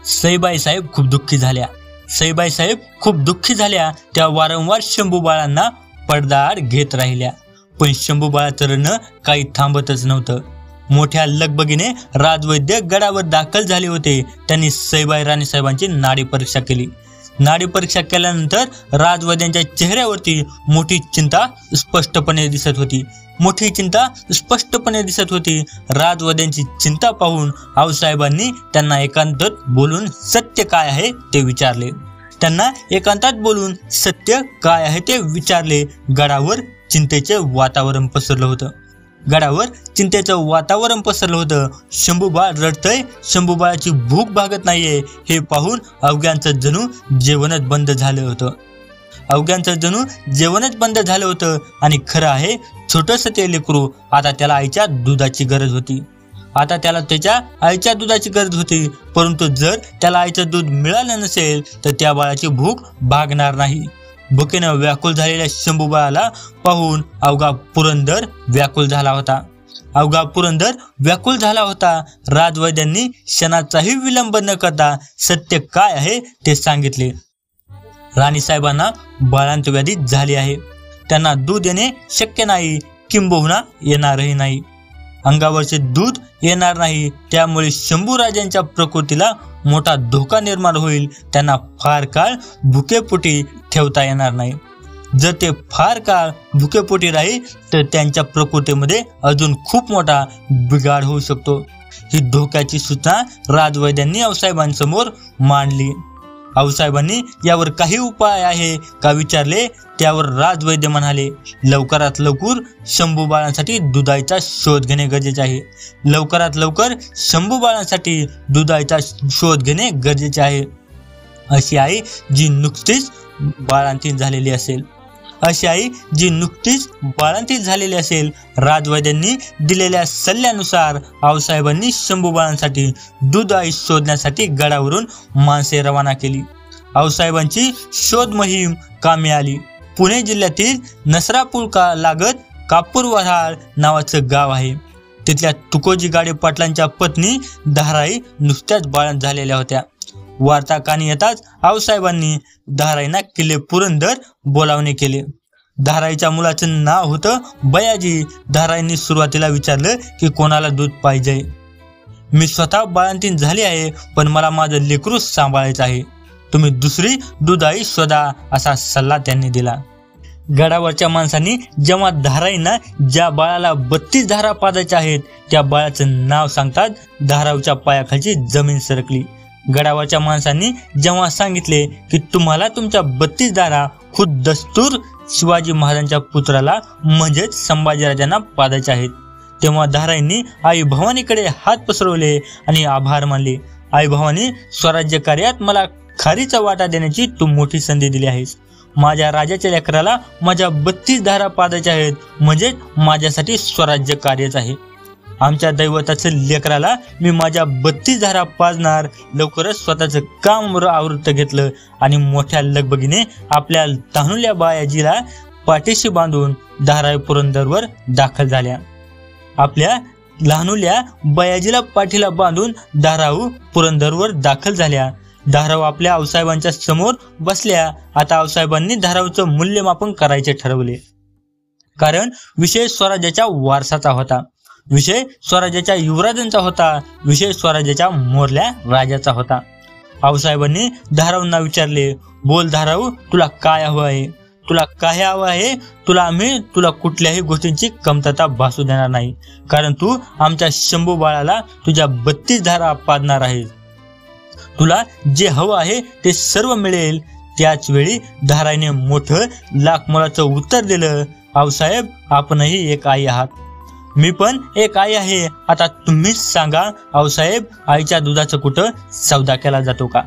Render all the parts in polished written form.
सईबाई साहेब खूप दुःखी झाल्या. सईबाई साहेब खूप दुःखी झाल्या. त्या वारंवार शंभू बाळांना पडदाआड घेत राहिल्या. पण शंभू बाळाचं रडणं काही थांबतच नव्हतं. मोठ्या लगबगीने राजवैद्य गडावर दाखल झाले होते. त्यांनी सईबाई राणीसाहेबांची नाडी परीक्षा केली. नाडी परीक्षा केल्यानंतर राजवैद्यांच्या चेहऱ्यावरती मोठी चिंता स्पष्टपणे दिसत होती. मोठी चिंता स्पष्टपणे दिसत होती. राजवैद्यांची चिंता पाहून आऊसाहेबांनी त्यांना एकांतात बोलून सत्य काय आहे ते विचारले. त्यांना एकांतात बोलून सत्य काय आहे ते विचारले. गडावर चिंतेचे वातावरण पसरलं होतं. गडावर चिंतेचं वातावरण पसरलं होतं. शंभूबाळ रडतंय, शंभूबाळाची भूक भागत नाहीये हे पाहून अवघ्यांचं जणू जेवणच बंद झालं होतं. अवघ्यांचं जणू जेवणच बंद झालं होतं. आणि खरं आहे, छोटंसं ते लेकरू, आता त्याला आईच्या दुधाची गरज होती. आता त्याला त्याच्या आईच्या दुधाची गरज होती. परंतु जर त्याला आईचं दूध मिळालं नसेल तर त्या बाळाची भूक भागणार नाही. भुकेनं व्याकुळ झालेल्या शंभूबाळाला पाहून अवघा पुरंदर व्याकुळ झाला होता. अवघा पुरंदर व्याकुळ झाला होता. राजवैद्यांनी क्षणाचाही विलंब न करता सत्य काय आहे ते सांगितले. राणीसाहेबांना बाळांत व्याधी झाली आहे. त्यांना दूध येणे शक्य नाही, किंबहुना येणारही नाही. अंगावरचे दूध येणार नाही. त्यामुळे शंभूराजांच्या प्रकृतीला मोठा धोका निर्माण होईल. त्यांना फार काळ भुकेपोटी ठेवता येणार नाही. जर ते फार काळ भुकेपोटी राहील तर त्यांच्या प्रकृतीमध्ये अजून खूप मोठा बिघाड होऊ शकतो. ही धोक्याची सूचना राजवैद्यांनी आऊसाहेबांसमोर मांडली. आऊसाहेबांनी यावर काही उपाय आहे का विचारले. त्यावर राजवैद्य म्हणाले, लवकरात लवकर शंभू बाळांसाठी दुधाचा शोध घेणे गरजेचे आहे. लवकरात लवकर शंभू बाळांसाठी दुधाचा शोध घेणे गरजेचे आहे. अशी आई जी नुकतीच बाळांतीन झालेली असेल. अशी आई जी नुकतीच बाळांतीन झालेली असेल. राजवैद्यांनी दिलेल्या सल्ल्यानुसार आऊसाहेबांनी शंभू बाळांसाठी दूध आई शोधण्यासाठी गडावरून माणसे रवाना केली. आऊसाहेबांची शोध मोहीम कामी आली. पुणे जिल्ह्यातील नसरापूर लागत कापूर वऱ्हाड नावाचं गाव आहे. तिथल्या तुकोजी गाडे पाटलांच्या पत्नी धाराई नुसत्याच बाळंत झालेल्या होत्या. वार्ता कानी येताच आऊसाहेबांनी धाराईंना किल्ले पुरंदर बोलावणे केले. धाराईच्या मुलाचं नाव होतं बयाजी. धाराईंनी सुरुवातीला विचारलं की कोणाला दूध पाहिजे. मी स्वतः बाळंतीण झाली आहे, पण मला माझं लेकरू सांभाळायचं आहे. तुम्ही दुसरी दुधाई शोधा असा सल्ला त्यांनी दिला. गडावरच्या माणसांनी जेव्हा धाराईंना ज्या बाळाला 32 धारा पाजायच्या आहेत त्या बाळाचं नाव सांगतात धारावच्या पायाखालची जमीन सरकली. गडावरच्या माणसांनी जेव्हा सांगितले की तुम्हाला तुमच्या 32 धारा खुद दस्तूर शिवाजी महाराजांच्या पुत्राला म्हणजेच संभाजीराजांना पाजायच्या आहेत, तेव्हा धाराईंनी आई भवानीकडे हात पसरवले आणि आभार मानले. आई भवानी, स्वराज्य कार्यात मला खारीचा वाटा देण्याची तू मोठी संधी दिली आहेस. माझ्या राजाच्या लेकराला माझ्या 32 धारा पाजायच्या आहेत, म्हणजे माझ्यासाठी स्वराज्य कार्यच आहे. आमच्या दैवताचं लेकराला मी माझ्या 32 धारा पाजणार. लवकरच स्वतःचं काम आवृत्त घेतलं आणि मोठ्या लगबगीने आपल्या तान्हुल्या बायाजीला पाठीशी बांधून धाराई पुरंदरवर दाखल झाल्या. आपल्या लहानुल्या बयाजीला पाठीला बांधून धाराऊ पुरंदरवर दाखल झाल्या. धाराऊ आपल्या आऊसाहेबांच्या समोर बसल्या. आता आऊसाहेबांनी धाराऊचं मूल्यमापन करायचे ठरवले. कारण विषय स्वराज्याच्या वारसाचा होता. विषय स्वराज्याच्या युवराजांचा होता. विषय स्वराज्याच्या मोरल्या राजाचा होता. आऊसाहेबांनी धाराऊंना विचारले, बोल धाराऊ, तुला काय हवं आहे? तुला काय हवं आहे? तुला कुठल्याही गोष्टींची कमतरता भासू देणार नाही, कारण तू आमच्या शंभू बाळाला तुझ्या 32 धारा पाजणार आहेस. तुला जे हवं आहे ते सर्व मिळेल. त्याच वेळी धाराईने मोठं लाख मोलाचं उत्तर दिलं, आऊसाहेब, आपणही एक आई आहात. मी पण एक आई आहे. आता तुम्हीच सांगा आऊसाहेब, आईच्या दुधाचं कुठं सौदा केला जातो का?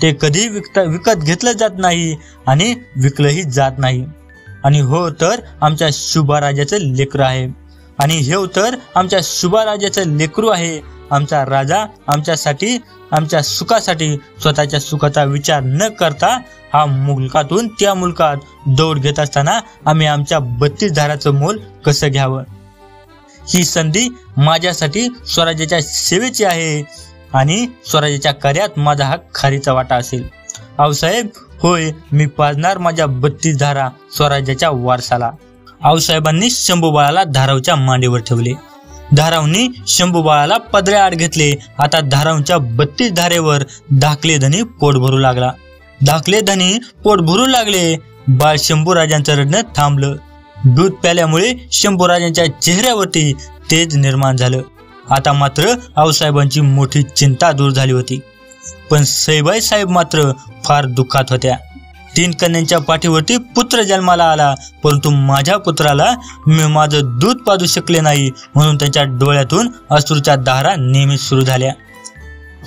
ते कधी विकत घेतलं जात नाही आणि विकलंही जात नाही. आणि हो तर आमच्या शुभाराजाचं लेकरू आहे. आणि हे तर आमच्या शुभाराजाचं लेकरू आहे. आमचा राजा आमच्यासाठी, आमच्या सुखासाठी स्वतःच्या सुखाचा विचार न करता हा मुलकातून त्या मुलकात दौड घेत असताना आम्ही आमच्या 32 धाराचं मोल कसं घ्यावं? ही संधी माझ्यासाठी स्वराज्याच्या सेवेची आहे. आणि स्वराज्याच्या कार्यात माझा हा खारीचा वाटा असेल. आऊसाहेब, होय, मी पाजणार माझ्या 32 धारा स्वराज्याच्या वारसाला. आऊसाहेबांनी शंभूबाळाला धारावच्या मांडीवर ठेवले. धारावनी शंभूबाळाला पदऱ्याआड घेतले. आता धारावच्या 32 धारेवर धाकले धनी पोट भरू लागला. धाकले धनी पोट भरू लागले. बाळ शंभूराजांचं रडणं थांबलं. दूध प्याल्यामुळे शंभूराजांच्या चेहऱ्यावरती तेज निर्माण झालं. आता मात्र आऊसाहेबांची मोठी चिंता दूर झाली होती. पण सईबाई साहेब मात्र फार दुःखात होत्या. 3 कन्यांच्या पाठीवरती पुत्र जन्माला आला, परंतु माझ्या पुत्राला मी माझं दूध पाजू शकले नाही, म्हणून त्यांच्या डोळ्यातून अश्रूच्या धारा नेहमी सुरू झाल्या.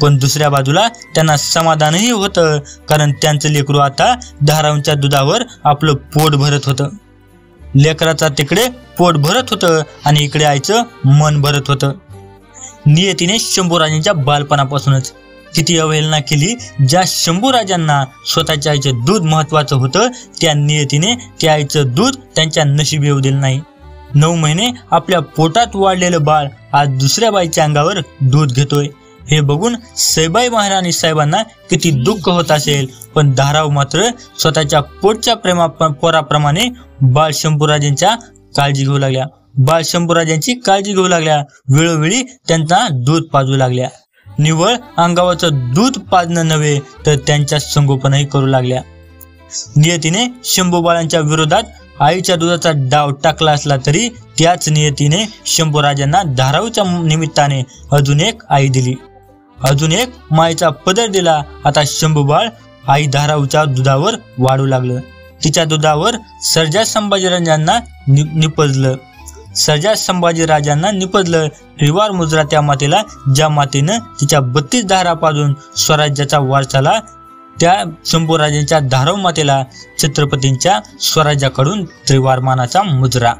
पण दुसऱ्या बाजूला त्यांना समाधानही होतं, कारण त्यांचं लेकरू आता धारावच्या दुधावर आपलं पोट भरत होतं. लेकराचा तिकडे पोट भरत होतं आणि इकडे आईचं मन भरत होतं. नियतीने शंभूराजांच्या बालपणापासूनच किती अवहेलना केली. ज्या शंभूराजांना स्वतःच्या आईचं दूध महत्वाचं होतं, त्या नियतीने त्या आईचं दूध त्यांच्या नशिबी येऊ दिलं नाही. 9 महिने आपल्या पोटात वाढलेलं बाळ आज दुसऱ्या बाईच्या अंगावर दूध घेतोय. हे बघून सईबाई महाराणी साहेबांना किती दुःख होत असेल. पण धाराव मात्र स्वतःच्या पोटच्या पोराप्रमाणे बाळ शंभूराजांच्या काळजी घेऊ लागल्या. बाळ शंभूराजांची काळजी घेऊ लागल्या. वेळोवेळी त्यांना दूध पाजू लागल्या. निव्वळ अंगावरचं दूध पाजणं नव्हे, तर त्यांच्या संगोपनही करू लागल्या. नियतीने शंभूबाळांच्या विरोधात आईच्या दुधाचा डाव टाकला असला तरी त्याच नियतीने शंभूराजांना धारावच्या निमित्ताने अजून एक आई दिली, अजून एक मायेचा पदर दिला. आता शंभूबाळ आई धारावच्या दुधावर वाढू लागलं. तिच्या दुधावर सर्जा संभाजीराजांना निपजलं. सर्जा संभाजीराजांना निपजलं. त्रिवार मुजरा त्या मातेला, ज्या मातेनं तिच्या 32 धारा पाजून स्वराज्याचा वारसाला, त्या शंभूराजांच्या धाराव मातेला छत्रपतींच्या स्वराज्याकडून त्रिवार मानाचा मुजरा.